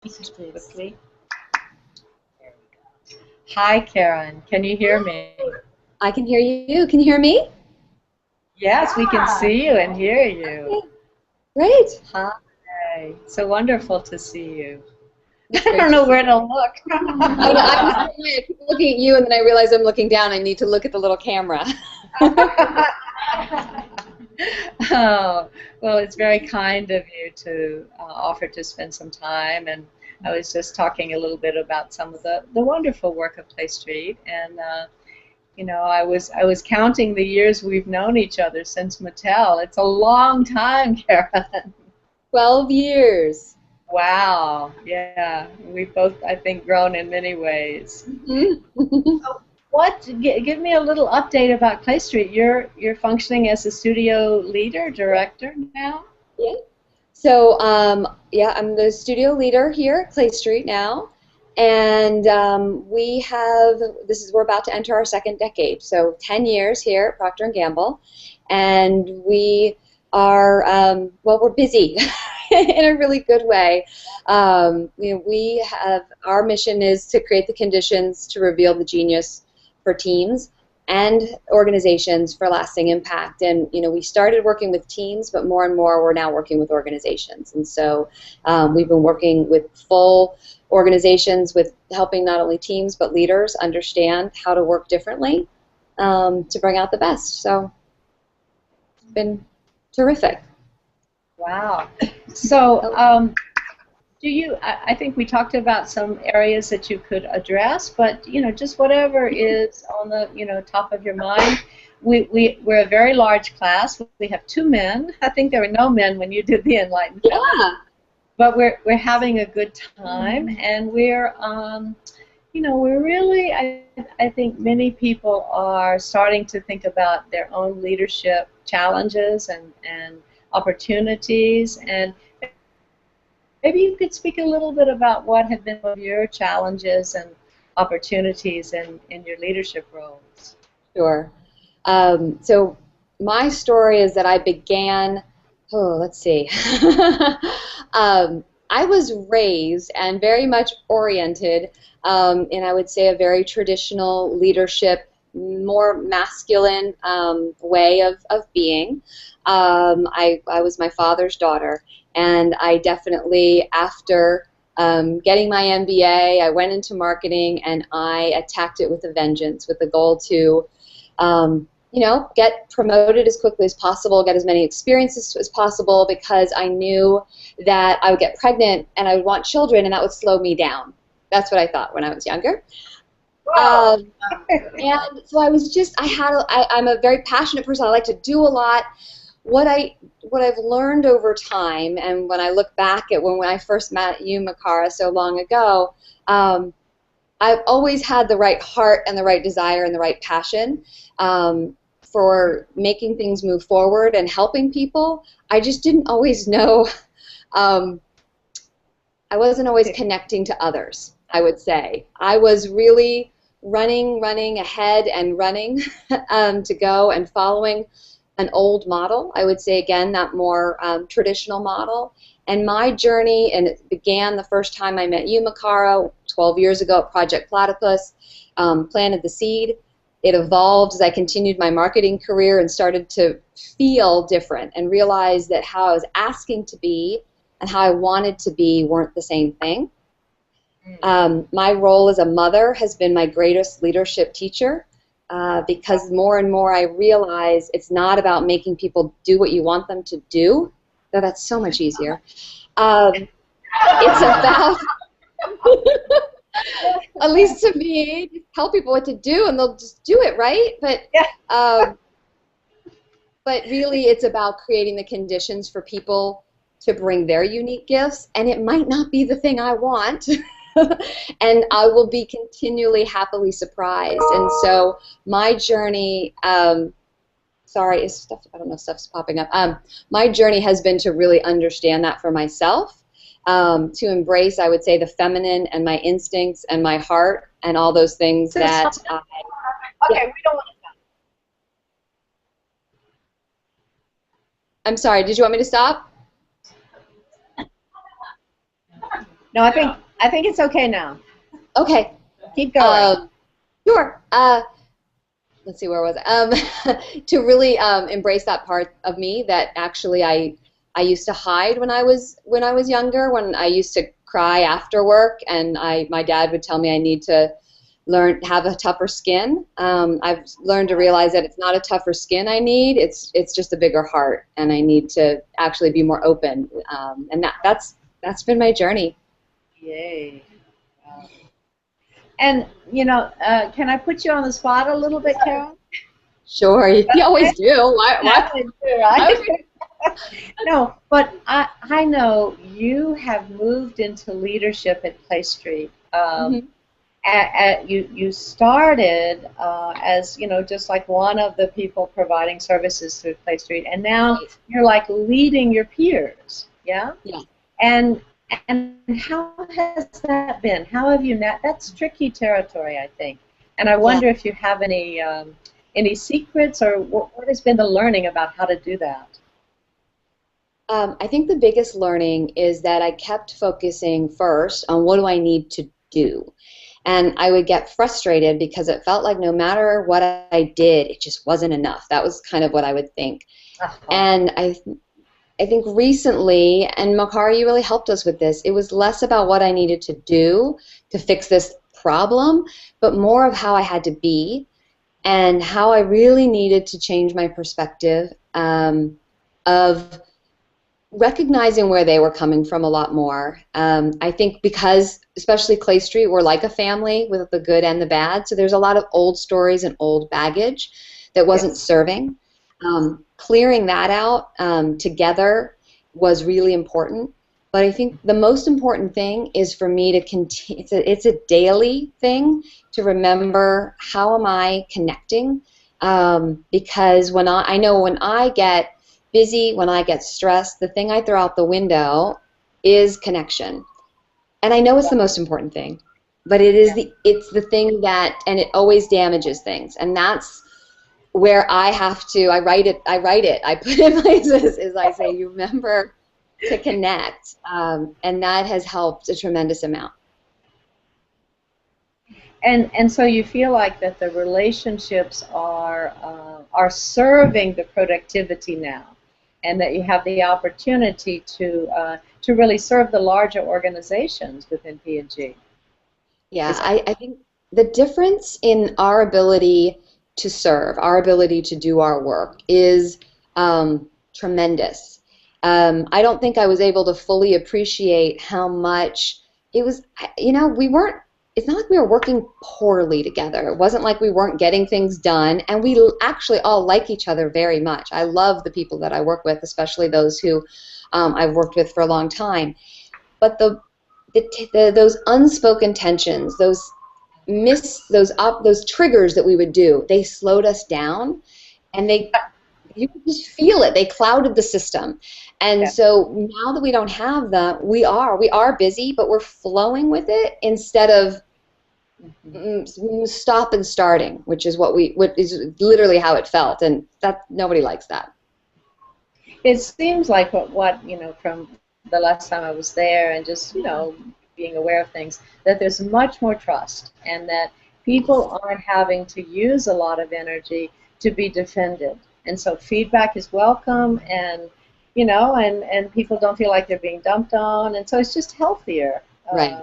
Quickly. Hi, Karen. Can you hear me? I can hear you. Can you hear me? Yes, we can see you and hear you. Okay, great. Hi. So wonderful to see you. It's I great don't to know see where to you. look. I keep looking at you, and then I realize I'm looking down. I need to look at the little camera. Oh, well, it's very kind of you to offer to spend some time. And I was just talking a little bit about some of the wonderful work of Play Street. And you know, I was counting the years we've known each other since Mattel. It's a long time, Karen. 12 years. Wow. Yeah. We've both, I think, grown in many ways. Mhm. So give me a little update about Clay Street. You're functioning as a studio leader, director now? Yeah. So, yeah, I'm the studio leader here at Clay Street now, and we're about to enter our second decade, so 10 years here at Procter& Gamble, and we are, well, we're busy in a really good way. Our mission is to create the conditions to reveal the genius for teams and organizations for lasting impact. And we started working with teams, but more and more we're now working with organizations. And so we've been working with full organizations with helping not only teams but leaders understand how to work differently to bring out the best. So it's been terrific. Wow. So, I think we talked about some areas that you could address, but, just whatever is on the, top of your mind. We're a very large class. We have 2 men. I think there were no men when you did the Enlightened Feminine. Yeah. But we're having a good time, and we're really, I think many people are starting to think about their own leadership challenges and opportunities. And maybe you could speak a little bit about what have been some of your challenges and opportunities in your leadership roles. Sure. So my story is that I began, let's see. I was raised and very much oriented in, I would say, a very traditional leadership, more masculine way of being. I was my father's daughter, and I definitely, after getting my MBA, I went into marketing, and I attacked it with a vengeance, with the goal to get promoted as quickly as possible, get as many experiences as possible, because I knew that I would get pregnant and I would want children, and that would slow me down. That's what I thought when I was younger. And so I was just, I'm a very passionate person. I like to do a lot. What I've learned over time, and when I look back at when I first met you, Mukara, so long ago, I've always had the right heart and the right desire and the right passion for making things move forward and helping people. I just didn't always know, I wasn't always connecting to others, I would say. I was really running ahead and running to go and following an old model. I would say, again, that more traditional model. And my journey, and it began the first time I met you, Mukara, 12 years ago at Project Platypus, planted the seed. It evolved as I continued my marketing career and started to feel different and realize that how I was asking to be and how I wanted to be weren't the same thing. My role as a mother has been my greatest leadership teacher because more and more I realize it's not about making people do what you want them to do, though that's so much easier. It's about, at least to me, just tell people what to do and they'll just do it, right? But really it's about creating the conditions for people to bring their unique gifts, and it might not be the thing I want. And I will be continually happily surprised. And so my journey, sorry, is stuff, I don't know, stuff's popping up. My journey has been to really understand that for myself, to embrace, I would say, the feminine and my instincts and my heart and all those things that I... Okay, we don't want to stop. I'm sorry, did you want me to stop? No, I think it's okay now. Okay. Keep going. Sure. Let's see, where was I? To really embrace that part of me that actually I used to hide when I was younger, when I used to cry after work, and my dad would tell me I need to have a tougher skin. I've learned to realize that it's not a tougher skin I need, it's just a bigger heart, and I need to actually be more open. And that's been my journey. Yay. Wow. And, you know, can I put you on the spot a little bit, Karen? Sure, you always do. Why? I do, right? No, but I know you have moved into leadership at Place Street. Mm-hmm. You started as, you know, just like one of the people providing services through Place Street, and now you're like leading your peers, yeah? Yeah. And how has that been? How have you met? That's tricky territory, I think. And I wonder if you have any secrets, or what has been the learning about how to do that? I think the biggest learning is that I kept focusing first on what do I need to do. And I would get frustrated because it felt like no matter what I did, it just wasn't enough. That was kind of what I would think. And I think recently, and Mukara, you really helped us with this, it was less about what I needed to do to fix this problem, but more of how I had to be and how I really needed to change my perspective of recognizing where they were coming from a lot more. I think because, especially Clay Street, we're like a family with the good and the bad, so there's a lot of old stories and old baggage that wasn't serving. Clearing that out together was really important. But I think the most important thing is for me to continue, it's a daily thing to remember, how am I connecting? Because I know when I get busy, when I get stressed, the thing I throw out the window is connection. And I know it's the most important thing, but it's the thing that, and it always damages things. And that's where I write it, I put in places, is I say, you remember to connect. And that has helped a tremendous amount. And so you feel like that the relationships are serving the productivity now, and that you have the opportunity to really serve the larger organizations within P&G. Yeah, I think the difference in our ability to serve, our ability to do our work is tremendous. I don't think I was able to fully appreciate how much it was, you know, it's not like we were working poorly together. It wasn't like we weren't getting things done, and we actually all like each other very much. I love the people that I work with, especially those who I've worked with for a long time. But those unspoken tensions, those triggers that we would do, they slowed us down, and you could just feel it. They clouded the system. And so now that we don't have that, we are busy, but we're flowing with it instead of stop and starting, which is what is literally how it felt, and that nobody likes that. It seems like what you know, from the last time I was there, and just, you know, being aware of things, that there's much more trust, and that people aren't having to use a lot of energy to be defended, and so feedback is welcome, and you know, and people don't feel like they're being dumped on, and so it's just healthier, right,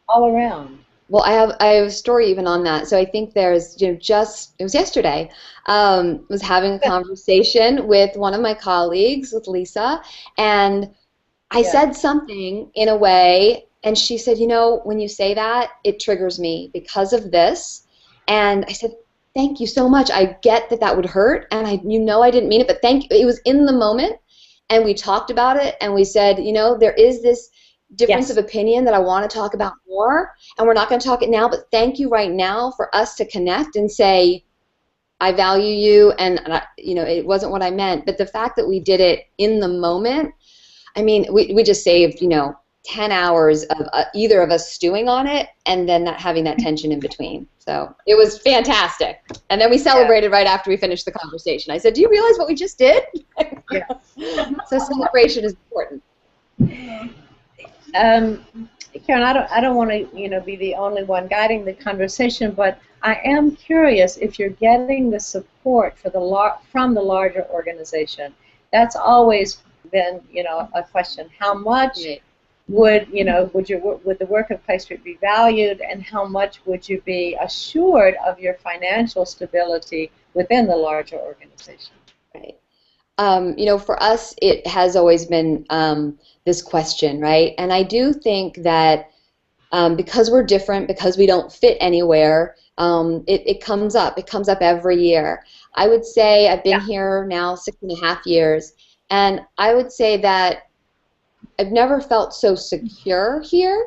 all around. Well, I have a story even on that. So I think there's, you know, it was yesterday, was having a conversation with one of my colleagues, with Lisa, and I said something in a way, and she said, you know, when you say that, it triggers me because of this. And I said, thank you so much. I get that would hurt, and I didn't mean it, but thank you. It was in the moment, and we talked about it, and we said, you know, there is this difference of opinion that I want to talk about more, and we're not going to talk it now, but thank you right now for us to connect and say, I value you, and you know, it wasn't what I meant, but the fact that we did it in the moment, I mean, we just saved, you know, 10 hours of either of us stewing on it, and then not having that tension in between. So it was fantastic. And then we celebrated right after we finished the conversation. I said, do you realize what we just did? So celebration is important. Karen, I don't want to, be the only one guiding the conversation, but I am curious if you're getting the support for from the larger organization. That's always been, a question. How much would, would the work of Play Street be valued, and how much would you be assured of your financial stability within the larger organization? Right. For us, it has always been this question, right? And I do think that because we're different, because we don't fit anywhere, it comes up. It comes up every year. I would say I've been here now 6.5 years, and I would say that I've never felt so secure here.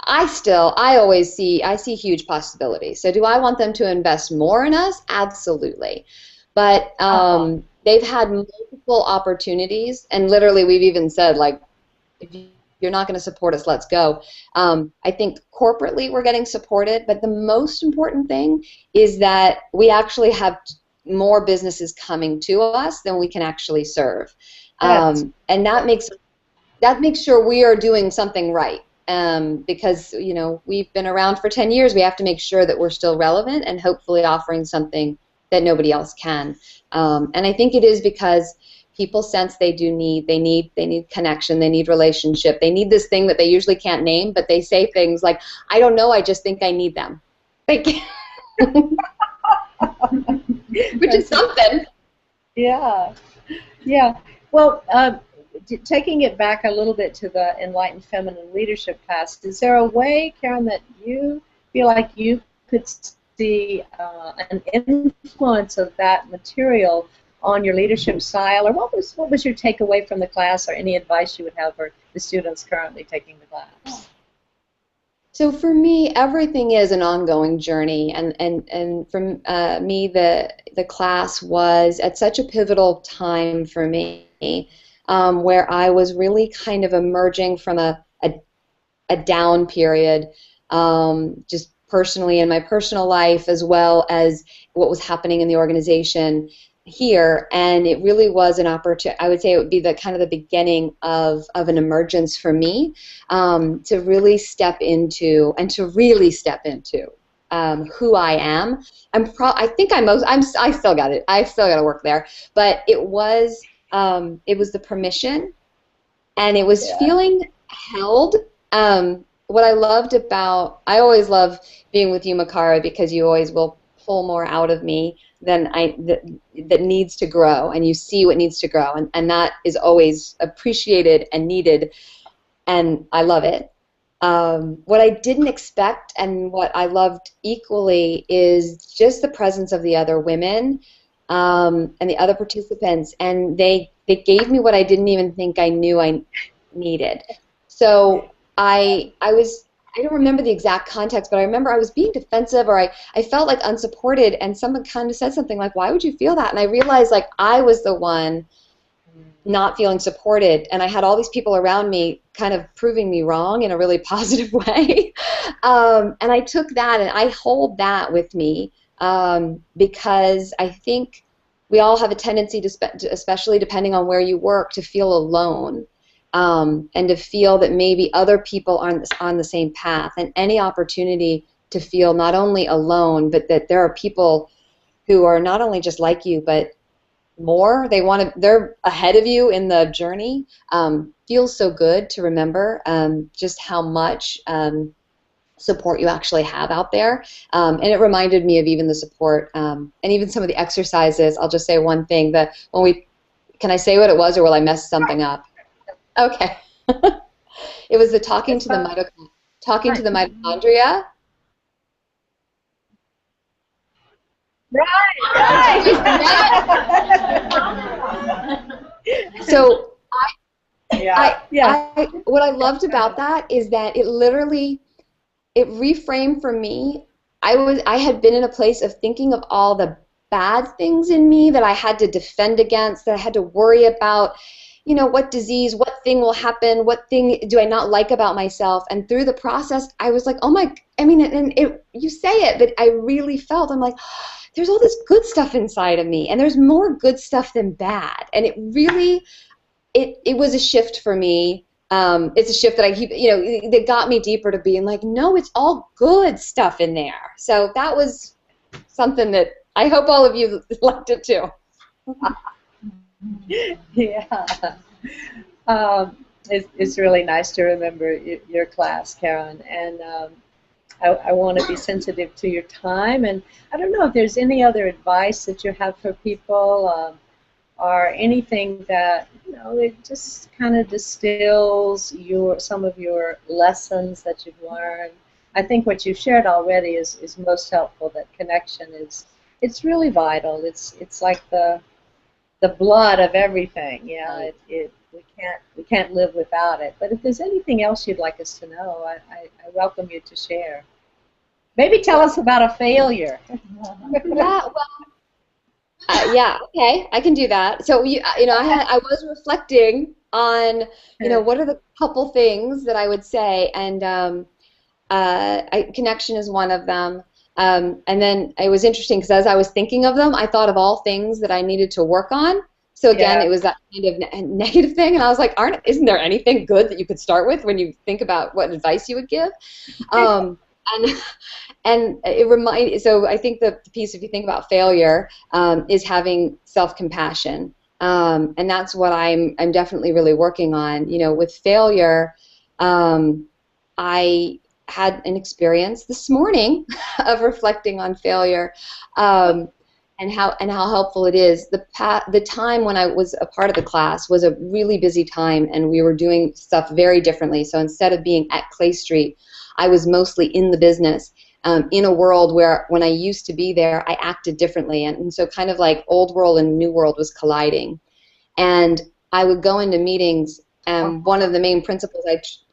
I see huge possibilities. So do I want them to invest more in us? Absolutely. But they've had multiple opportunities, and literally we've even said, like, if you're not going to support us, let's go. I think corporately we're getting supported, but the most important thing is that we actually have more businesses coming to us than we can actually serve. And that makes sure we are doing something right. Because we've been around for 10 years, we have to make sure that we're still relevant and hopefully offering something that nobody else can. And I think it is because people sense they need connection, they need relationship, they need this thing that they usually can't name, but they say things like, I don't know, I just think I need them. Which is something. Yeah. Well, taking it back a little bit to the Enlightened Feminine Leadership class, is there a way, Karen, that you feel like you could see an influence of that material on your leadership style, or what was your takeaway from the class, or any advice you would have for the students currently taking the class? So for me, everything is an ongoing journey, and for me, the class was at such a pivotal time for me, where I was really kind of emerging from a down period, just personally in my personal life, as well as what was happening in the organization here, and it really was an opportunity. I would say it would be the kind of the beginning of an emergence for me, to really step into who I am. I still got it. I still got to work there, but it was the permission, and it was feeling held. What I loved I always love being with you, Mukara, because you always will pull more out of me than that needs to grow, and you see what needs to grow, and that is always appreciated and needed, and I love it. What I didn't expect and what I loved equally is just the presence of the other women, and the other participants, and they gave me what I didn't even think I knew I needed. So I don't remember the exact context, but I remember I was being defensive, or I felt like unsupported, and someone kind of said something like, why would you feel that? And I realized, like, I was the one not feeling supported, and I had all these people around me kind of proving me wrong in a really positive way. And I took that, and I hold that with me, because I think we all have a tendency to, especially depending on where you work, to feel alone. And to feel that maybe other people aren't on the same path, and any opportunity to feel not only alone, but that there are people who are not only just like you, but more. They're ahead of you in the journey. Feels so good to remember just how much support you actually have out there. And it reminded me of even the support, and even some of the exercises. I'll just say one thing, can I say what it was, or will I mess something up? Okay. It was the talking to the mitochondria. Right. So what I loved about that is that it reframed for me. I had been in a place of thinking of all the bad things in me that I had to defend against, that I had to worry about. What disease, what thing will happen, what thing do I not like about myself? And through the process, I was like, you say it, but I really felt, I'm like, there's all this good stuff inside of me, and there's more good stuff than bad. And it really, it was a shift for me, it's a shift that I keep, that got me deeper to being like, no, it's all good stuff in there. So that was something that I hope all of you liked it too. Yeah. It's really nice to remember your class, Karen, and I want to be sensitive to your time, and I don't know if there's any other advice that you have for people, or anything that, it just kind of distills some of your lessons that you've learned. I think what you've shared already is most helpful. That connection it's really vital. It's like the blood of everything. Yeah, we can't live without it. But if there's anything else you'd like us to know, I welcome you to share. Maybe tell us about a failure. Yeah, yeah, okay, I can do that. So I was reflecting on what are the couple things that I would say, and connection is one of them. And then it was interesting because as I was thinking of them, I thought of all things that I needed to work on. So again, It was that kind of negative thing, and I was like, isn't there anything good that you could start with when you think about what advice you would give? And so I think the piece, if you think about failure, is having self-compassion, and that's what I'm definitely really working on. With failure, I had an experience this morning of reflecting on failure, and how helpful it is. The time when I was a part of the class was a really busy time, and we were doing stuff very differently. So instead of being at Clay Street, I was mostly in the business, in a world where when I used to be there, I acted differently. And so kind of like old world and new world was colliding. And I would go into meetings, and one of the main principles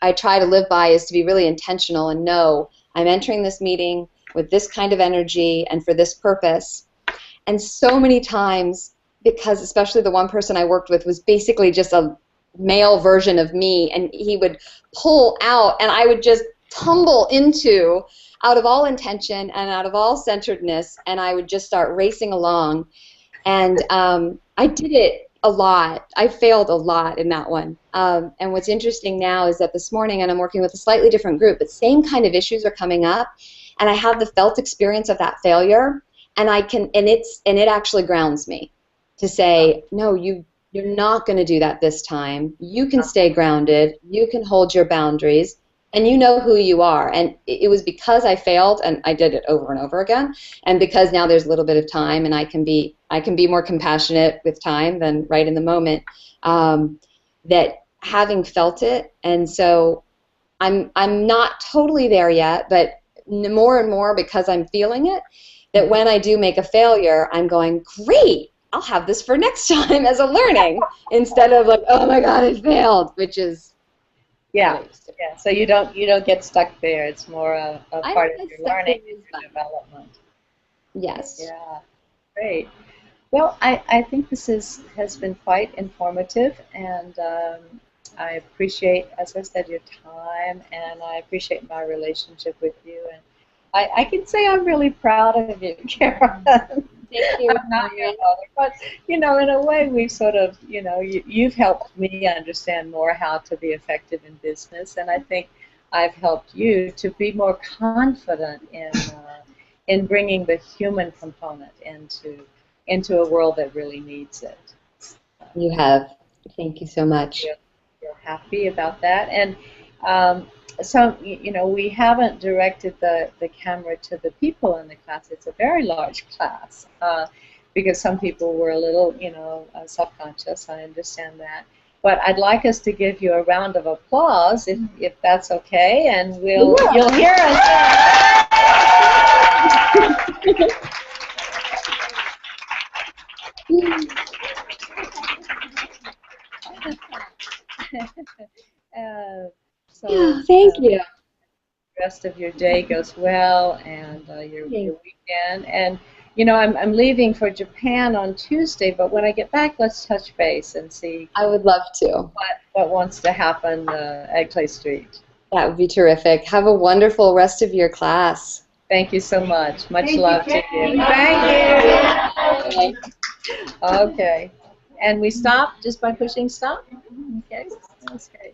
I try to live by is to be really intentional and know I'm entering this meeting with this kind of energy and for this purpose. And so many times, because especially the one person I worked with was basically just a male version of me, and he would pull out, and I would just tumble into, out of all intention and out of all centeredness, and I would just start racing along. And I did it a lot. I failed a lot in that one. And what's interesting now is that this morning, and I'm working with a slightly different group, but same kind of issues are coming up, and I have the felt experience of that failure, and it actually grounds me to say, no, you're not going to do that this time. You can stay grounded. You can hold your boundaries. And you know who you are. And it was because I failed, and I did it over and over again, and because now there's a little bit of time, and I can be more compassionate with time than right in the moment, that having felt it, and so I'm not totally there yet, but more and more, because I'm feeling it, that when I do make a failure, I'm going, great, I'll have this for next time as a learning, instead of like, oh my God, I failed, which is yeah. So you don't get stuck there. It's more a part of your learning and your development. Yes. Yeah. Great. Well, I think this has been quite informative, and I appreciate, as I said, your time, and I appreciate my relationship with you, and I can say I'm really proud of you, Karen. Thank you. I'm not your mother, but in a way, we've sort of, you've helped me understand more how to be effective in business, and I think I've helped you to be more confident in bringing the human component into a world that really needs it. You have. Thank you so much. Feel happy about that, and so we haven't directed the camera to the people in the class. It's a very large class, because some people were a little self-conscious. I understand that, but I'd like us to give you a round of applause if that's okay, and you'll hear us. So thank you. The rest of your day goes well, and your weekend. And I'm leaving for Japan on Tuesday, but when I get back, let's touch base and see. I would love to. What wants to happen at Clay Street. That would be terrific. Have a wonderful rest of your class. Thank you so much. Much love to you. Thank you. Okay. And we stop just by pushing stop? Okay.